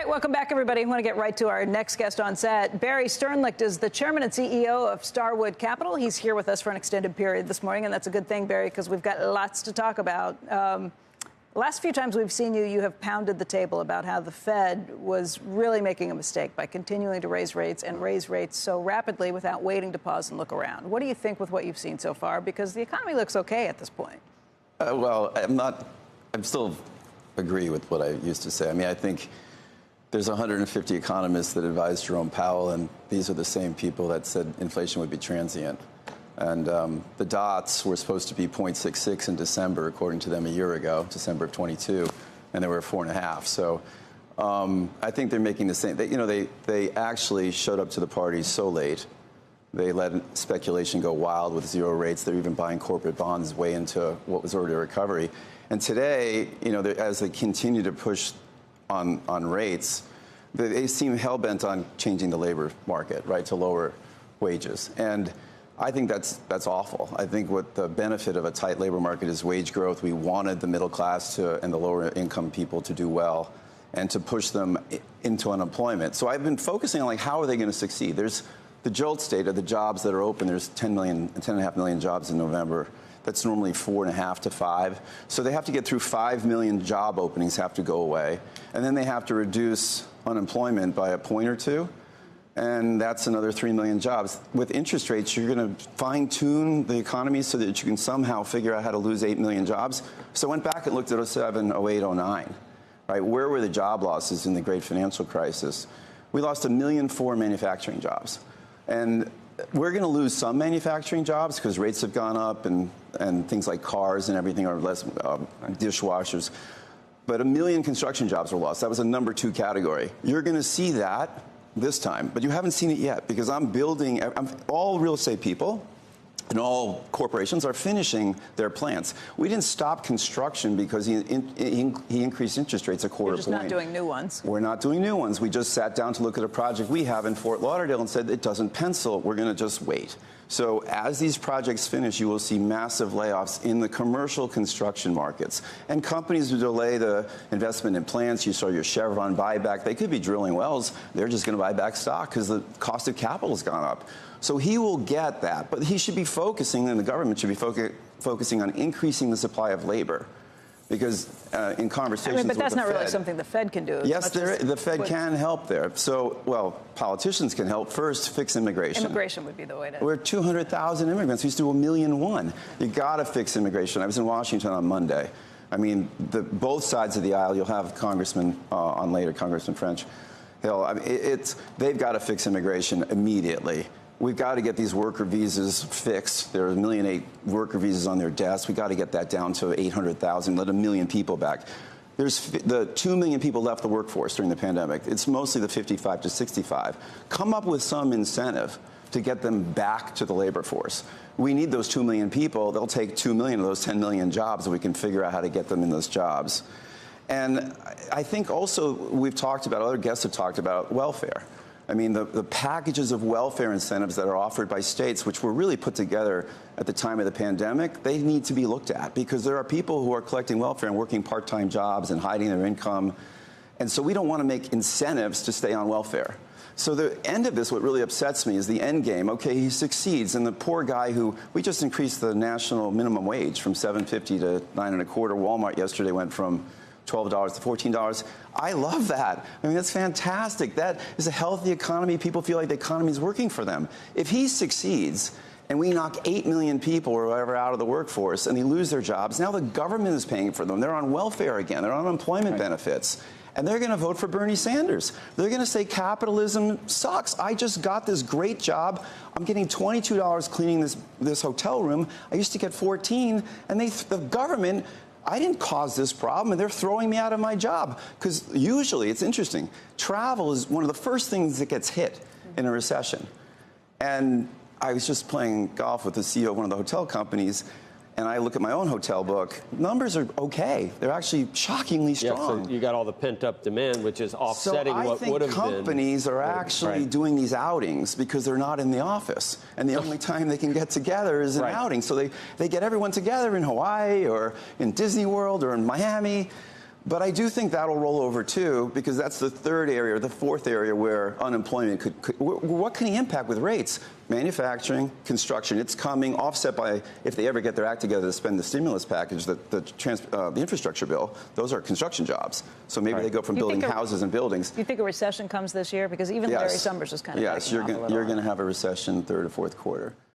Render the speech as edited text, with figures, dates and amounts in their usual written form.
welcome back, everybody. I want to get right to our next guest on set. Barry Sternlicht is the chairman and CEO of Starwood Capital. He's here with us for an extended period this morning, and that's a good thing, Barry, because we've got lots to talk about. The last few times we've seen you, you have pounded the table about how the Fed was really making a mistake by continuing to raise rates so rapidly without waiting to pause and look around. What do you think with what you've seen so far? Because the economy looks okay at this point. I'm still agree with what I used to say. I mean, I think there's 150 economists that advised Jerome Powell, and these are the same people that said inflation would be transient. And the dots were supposed to be 0.66 in December, according to them a year ago, December of 22, and they were 4.5. So I think they're making the same. They actually showed up to the party so late. They let speculation go wild with zero rates. They're even buying corporate bonds way into what was already a recovery. And today, as they continue to push on rates, they seem hell-bent on changing the labor market, right, to lower wages. And I think that's awful. I think what the benefit of a tight labor market is wage growth. We wanted the middle class and the lower income people to do well and to push them into unemployment. So I've been focusing on, how are they going to succeed? There's the JOLTS data, the jobs that are open. There's 10.5 million jobs in November. That's normally 4.5 to 5. So they have to get through 5 million job openings have to go away. And then they have to reduce unemployment by a point or two. And that's another 3 million jobs. With interest rates, you're going to fine-tune the economy so that you can somehow figure out how to lose 8 million jobs. So I went back and looked at 07, 08, 09. Right? Where were the job losses in the great financial crisis? We lost 1.4 million manufacturing jobs. And we're going to lose some manufacturing jobs because rates have gone up and things like cars and everything are less, dishwashers. But 1 million construction jobs were lost. That was a number 2 category. You're going to see that this time, but you haven't seen it yet because all real estate people and all corporations are finishing their plants. We didn't stop construction because he increased interest rates a quarter point. You're just not doing new ones. We're not doing new ones. We just sat down to look at a project we have in Fort Lauderdale and said it doesn't pencil. We're going to just wait. So as these projects finish, you will see massive layoffs in the commercial construction markets. And companies who delay the investment in plants, you saw your Chevron buyback. They could be drilling wells. They're just going to buy back stock because the cost of capital has gone up. So he will get that, but he should be focusing, and the government should be focusing on increasing the supply of labor. Because in conversations but that's with the not Fed, really something the Fed can do. Yes, the Fed can help there. So, politicians can help. First, fix immigration. Immigration would be the way to. We're 200,000 immigrants. We used to do 1.1 million. You got to fix immigration. I was in Washington on Monday. I mean, both sides of the aisle. You'll have Congressman on later, Congressman French Hill. I mean, they've got to fix immigration immediately. We've got to get these worker visas fixed. There are 1.8 million worker visas on their desks. We've got to get that down to 800,000, let 1 million people back. There's the 2 million people left the workforce during the pandemic. It's mostly the 55 to 65. Come up with some incentive to get them back to the labor force. We need those 2 million people. They'll take 2 million of those 10 million jobs, and we can figure out how to get them in those jobs. And I think also other guests have talked about welfare. I mean, the packages of welfare incentives that are offered by states, which were really put together at the time of the pandemic, they need to be looked at because there are people who are collecting welfare and working part-time jobs and hiding their income. And so we don't want to make incentives to stay on welfare. So the end of this, what really upsets me is the end game. Okay, he succeeds, and the poor guy we just increased the national minimum wage from $7.50 to $9.25. Walmart yesterday went from $12 to $14. I love that. I mean, that's fantastic. That is a healthy economy. People feel like the economy is working for them. If he succeeds and we knock 8 million people or whatever out of the workforce and they lose their jobs, now the government is paying for them. They're on welfare again. They're on unemployment benefits. And they're going to vote for Bernie Sanders. They're going to say capitalism sucks. I just got this great job. I'm getting $22 cleaning this hotel room. I used to get $14. And the government... I didn't cause this problem, and they're throwing me out of my job. Because usually, it's interesting, travel is one of the first things that gets hit in a recession. And I was just playing golf with the CEO of one of the hotel companies, and I look at my own hotel book. Numbers are okay. They're actually shockingly strong. Yeah, so you got all the pent-up demand, which is offsetting what would have been. So I think companies are actually doing these outings because they're not in the office. And the only time they can get together is an outing. So they get everyone together in Hawaii or in Disney World or in Miami. But I do think that'll roll over too, because that's the third area, or the fourth area where unemployment could what can he impact with rates? Manufacturing, construction, it's coming, offset by, if they ever get their act together to spend the stimulus package, the infrastructure bill, those are construction jobs. So maybe they go from building houses and buildings. Do you think a recession comes this year? Because even Larry Summers is kind of yes, you're going to have a recession third or fourth quarter.